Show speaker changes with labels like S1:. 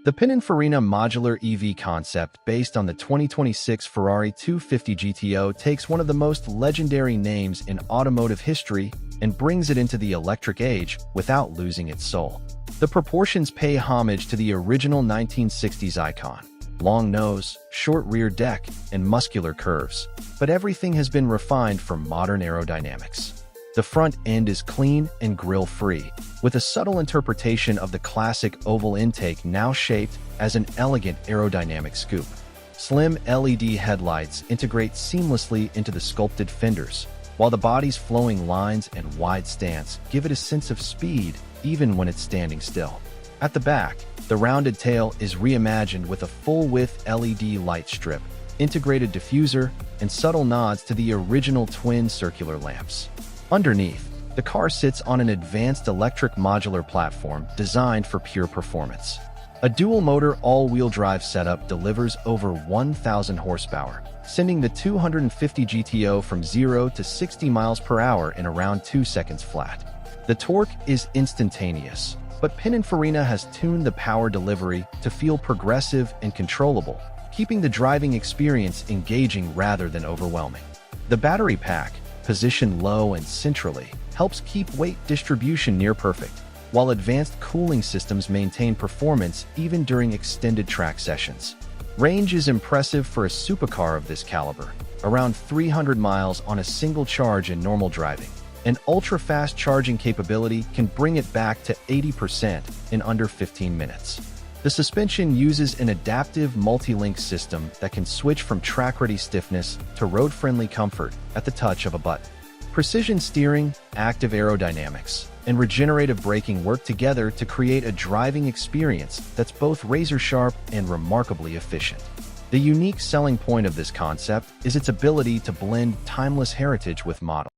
S1: The Pininfarina modular EV concept, based on the 2026 Ferrari 250 GTO, takes one of the most legendary names in automotive history and brings it into the electric age without losing its soul. The proportions pay homage to the original 1960s icon: long nose, short rear deck, and muscular curves, but everything has been refined for modern aerodynamics. The front end is clean and grille-free, with a subtle interpretation of the classic oval intake now shaped as an elegant aerodynamic scoop. Slim LED headlights integrate seamlessly into the sculpted fenders, while the body's flowing lines and wide stance give it a sense of speed even when it's standing still. At the back, the rounded tail is reimagined with a full-width LED light strip, integrated diffuser, and subtle nods to the original twin circular lamps. Underneath, the car sits on an advanced electric modular platform designed for pure performance. A dual-motor all-wheel drive setup delivers over 1,000 horsepower, sending the 250 GTO from 0 to 60 miles per hour in around 2 seconds flat. The torque is instantaneous, but Pininfarina has tuned the power delivery to feel progressive and controllable, keeping the driving experience engaging rather than overwhelming. The battery pack, positioned low and centrally, helps keep weight distribution near perfect, while advanced cooling systems maintain performance even during extended track sessions. Range is impressive for a supercar of this caliber, around 300 miles on a single charge in normal driving, and ultra-fast charging capability can bring it back to 80% in under 15 minutes. The suspension uses an adaptive multi-link system that can switch from track-ready stiffness to road-friendly comfort at the touch of a button. Precision steering, active aerodynamics, and regenerative braking work together to create a driving experience that's both razor-sharp and remarkably efficient. The unique selling point of this concept is its ability to blend timeless heritage with modern